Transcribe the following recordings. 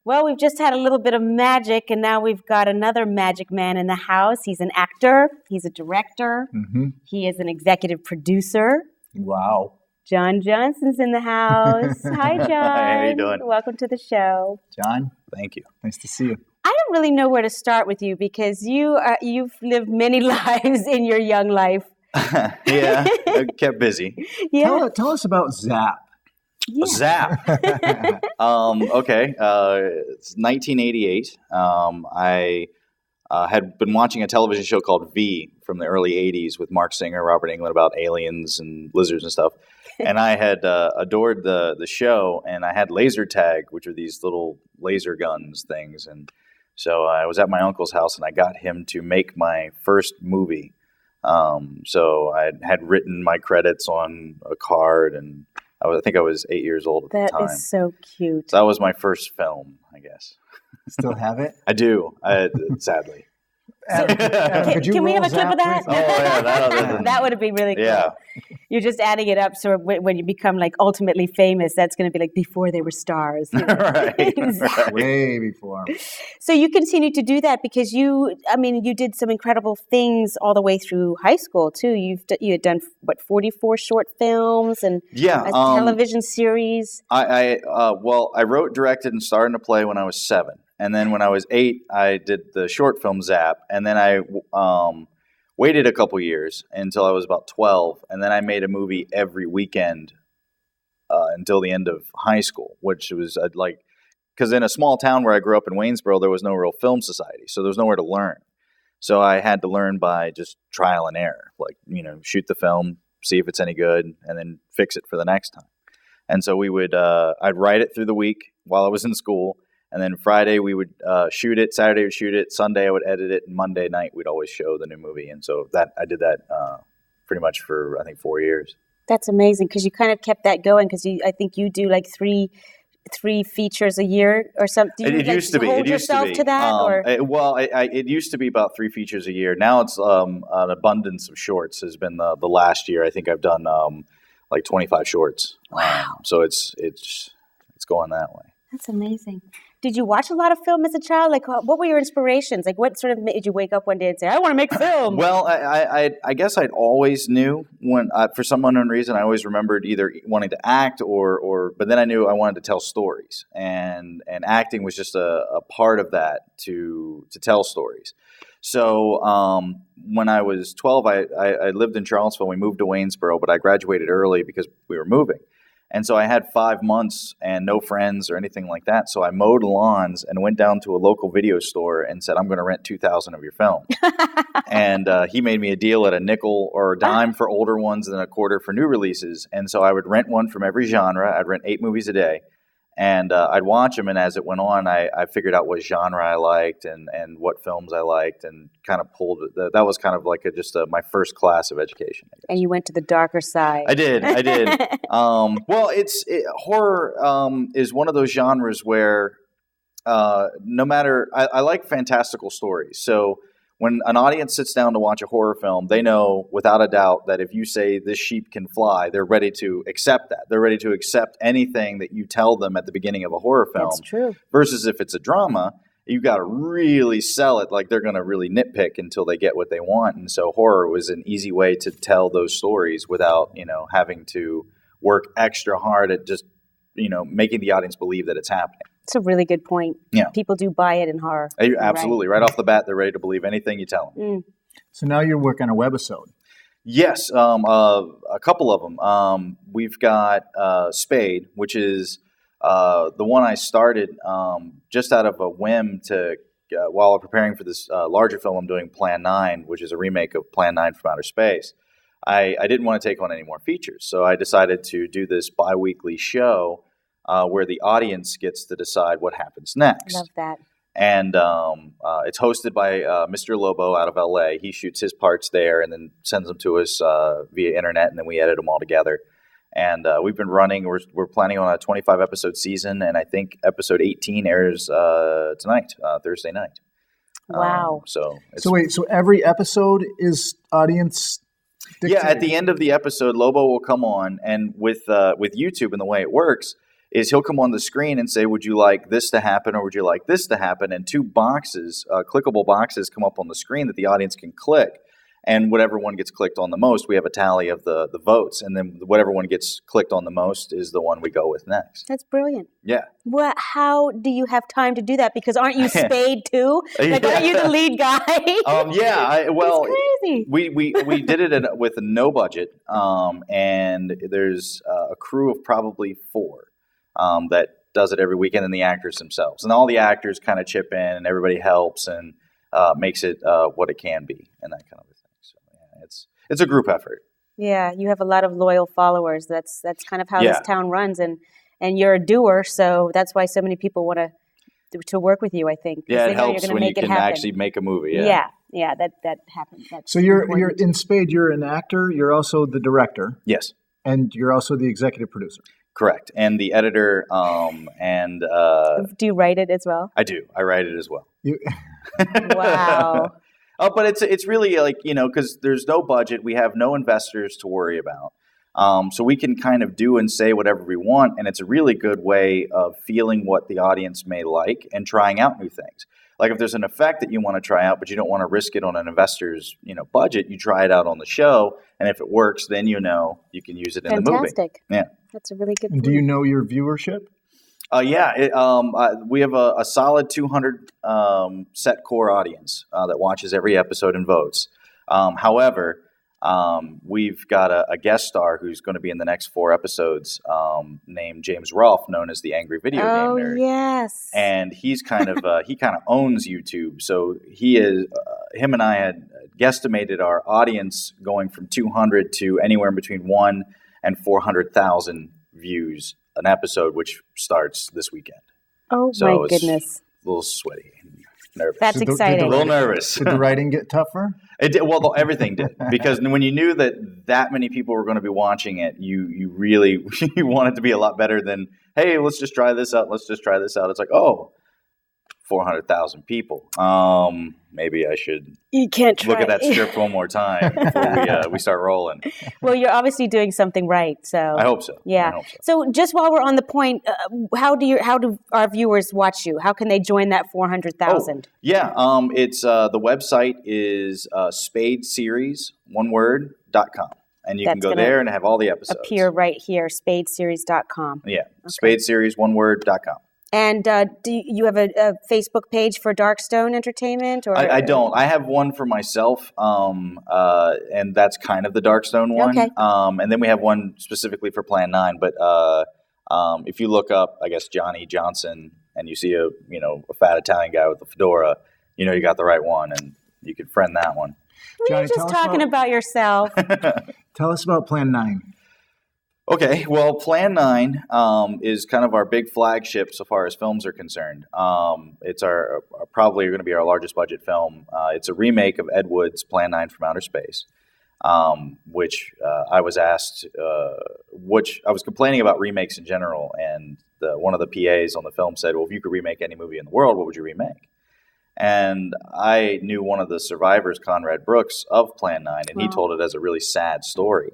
Well, we've just had a little bit of magic, and now we've got another magic man in the house. He's an actor. He's a director. Mm-hmm. He is an executive producer. Wow. John Johnson's in the house. Hi, John. Hi, how you doing? Welcome to the show. John, Thank you. nice to see you. I don't really know where to start with you because you've lived many lives in your young life. Yeah, I kept busy. Yeah. Tell us about Zap. Yeah. Zap. Okay. It's 1988. I had been watching a television show called V from the early 80s with Mark Singer, Robert Englund, about aliens and lizards and stuff. And I had adored the show, and I had laser tag, which are these little laser guns things. And so I was at my uncle's house, and I got him to make my first movie. So I had written my credits on a card, and I think I was 8 years old at the time. That is so cute. So that was my first film, I guess. Still have it? I do, sadly. Can we have a clip of that? Oh, yeah, that would be really cool. Yeah. You're just adding it up, so when you become like ultimately famous, that's going to be like before they were stars. You know? Right. Way before. So you continue to do that because you did some incredible things all the way through high school too. You had done 44 short films and a television series. I wrote, directed, and starred in a play when I was 7. And then when I was 8, I did the short film Zap. And then I waited a couple years until I was about 12. And then I made a movie every weekend until the end of high school, which was because in a small town where I grew up in Waynesboro, there was no real film society. So there was nowhere to learn. So I had to learn by just trial and error, shoot the film, see if it's any good, and then fix it for the next time. And so I'd write it through the week while I was in school. And then Friday we would shoot it, Saturday we'd shoot it, Sunday I would edit it, and Monday night we'd always show the new movie. And so I did that pretty much for, I think, 4 years. That's amazing because you kind of kept that going because I think you do like three features a year or something. It used to be. Hold yourself to that? It used to be about 3 features a year. Now it's an abundance of shorts has been the last year. I think I've done like 25 shorts. Wow. So it's going that way. That's amazing. Did you watch a lot of film as a child? Like, what were your inspirations? Like, what sort of made you wake up one day and say, I want to make film? Well, I guess I'd always knew for some unknown reason, I always remembered either wanting to act but then I knew I wanted to tell stories. And acting was just a part of that to tell stories. So when I was 12, I lived in Charlottesville. We moved to Waynesboro, but I graduated early because we were moving. And so I had 5 months and no friends or anything like that. So I mowed lawns and went down to a local video store and said, I'm going to rent 2,000 of your films. And he made me a deal at a nickel or a dime for older ones and a quarter for new releases. And so I would rent one from every genre. I'd rent 8 movies a day. And I'd watch them, and as it went on, I figured out what genre I liked and what films I liked, and kind of pulled it. That was kind of like my first class of education, I guess. And you went to the darker side. I did. Horror is one of those genres where no matter – I like fantastical stories. So when an audience sits down to watch a horror film, they know without a doubt that if you say this sheep can fly, they're ready to accept that. They're ready to accept anything that you tell them at the beginning of a horror film. That's true. Versus if it's a drama, you've got to really sell it like they're going to really nitpick until they get what they want. And so horror was an easy way to tell those stories without, having to work extra hard at just, making the audience believe that it's happening. That's a really good point. Yeah. People do buy it in horror. Absolutely. Right off the bat, they're ready to believe anything you tell them. Mm. So now you're working on a webisode. Yes, a couple of them. We've got Spade, which is the one I started just out of a whim to while preparing for this larger film I'm doing, Plan 9, which is a remake of Plan 9 from Outer Space. I didn't want to take on any more features, so I decided to do this bi-weekly show where the audience gets to decide what happens next. Love that. And it's hosted by Mr. Lobo out of LA. He shoots his parts there and then sends them to us via internet, and then we edit them all together. And we've been running. We're planning on a 25-episode season, and I think episode 18 airs tonight, Thursday night. Wow. So every episode is audience dictated? Yeah, at the end of the episode, Lobo will come on, and with YouTube and the way it works, is he'll come on the screen and say, would you like this to happen or would you like this to happen? And 2 boxes, clickable boxes come up on the screen that the audience can click. And whatever one gets clicked on the most, we have a tally of the votes. And then whatever one gets clicked on the most is the one we go with next. That's brilliant. Yeah. Well, how do you have time to do that? Because aren't you Spade too? Like, aren't you the lead guy? Well, it's crazy. We did it with no budget. And there's a crew of probably 4 that does it every weekend, and the actors themselves. And all the actors kind of chip in and everybody helps and makes it what it can be and that kind of thing. So yeah, it's a group effort. Yeah, you have a lot of loyal followers. That's kind of how this town runs, and you're a doer, so that's why so many people want to work with you, I think. Yeah, it helps when you can actually make a movie. Yeah, that happens. That's so you're in Spade. You're an actor. You're also the director. Yes, and you're also the executive producer. Correct, and the editor. And do you write it as well? I do. I write it as well. Wow. But it's really like, because there's no budget, we have no investors to worry about. So we can kind of do and say whatever we want, and it's a really good way of feeling what the audience may like and trying out new things. Like if there's an effect that you want to try out, but you don't want to risk it on an investor's, budget, you try it out on the show, and if it works, then you can use it in the movie. Fantastic. Yeah. That's a really good point. Do you know your viewership? We have a solid 200 set core audience that watches every episode and votes. However, we've got a guest star who's going to be in the next 4 episodes named James Rolfe, known as the Angry Video Game Nerd. Oh, yes. And he's kind of he kind of owns YouTube. So him and I had guesstimated our audience going from 200 to anywhere in between 1 and 400,000 views an episode, which starts this weekend. Oh, so my goodness. A little sweaty and nervous. That's exciting. A little nervous. Did the writing get tougher? It did. Well, everything did. Because when you knew that many people were going to be watching it, you really you want it to be a lot better than, hey, let's just try this out. Let's just try this out. It's like, 400,000 people. Maybe I should look at that script one more time before we start rolling. Well, you're obviously doing something right. So I hope so. Yeah. I hope so. So just while we're on the point, how do our viewers watch you? How can they join that 400,000? It's the website is spadeseries, one word, .com. And you can go there and have all the episodes. Appear right here, spadeseries.com. Yeah, okay. Spadeseries, one word, .com. And do you have a Facebook page for Darkstone Entertainment? Or I don't. I have one for myself, and that's kind of the Darkstone one. Okay. And then we have one specifically for Plan 9. But if you look up, I guess, Johnny Johnson, and you see a fat Italian guy with a fedora, you got the right one, and you can friend that one. You're just talking about yourself. Tell us about Plan 9. Okay, well, Plan 9 is kind of our big flagship so far as films are concerned. It's our probably going to be our largest budget film. It's a remake of Ed Wood's Plan 9 from Outer Space, which I was asked, which I was complaining about remakes in general, and one of the PAs on the film said, well, if you could remake any movie in the world, what would you remake? And I knew one of the survivors, Conrad Brooks, of Plan 9, and he told it as a really sad story.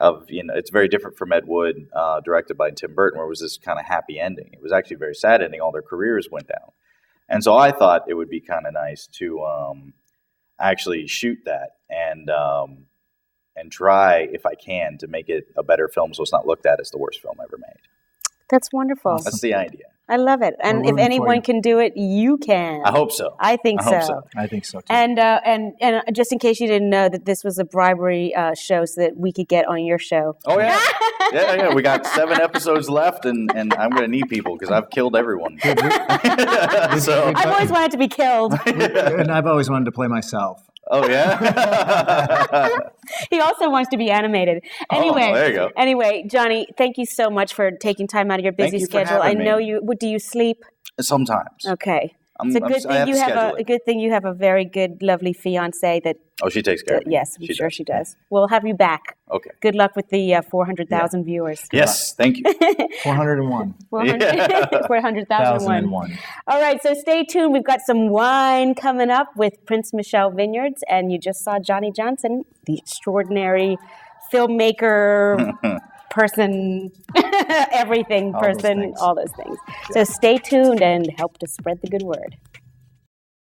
It's very different from Ed Wood, directed by Tim Burton, where it was this kind of happy ending. It was actually a very sad ending. All their careers went down. And so I thought it would be kind of nice to actually shoot that and try, if I can, to make it a better film so it's not looked at as the worst film ever made. That's wonderful. That's the idea. I love it. And if anyone can do it, you can. I hope so. I think so. I think so too. And just in case you didn't know that this was a bribery show so that we could get on your show. Oh, yeah. Yeah. We got 7 episodes left, and I'm going to need people because I've killed everyone. So I've always wanted to be killed. And I've always wanted to play myself. Oh, yeah? He also wants to be animated. Anyway, there you go. Anyway, Johnny, thank you so much for taking time out of your busy schedule. I know you. Do you sleep? Sometimes. Okay. It's a good thing you have a very good, lovely fiance that. Oh, she takes care of me. Yes, I'm sure she does. We'll have you back. Okay. Good luck with the 400,000 viewers. Yes, thank you. 401. 400,001. All right, so stay tuned. We've got some wine coming up with Prince Michelle Vineyards, and you just saw Johnny Johnson, the extraordinary filmmaker, person, everything person, all those things. So stay tuned and help to spread the good word.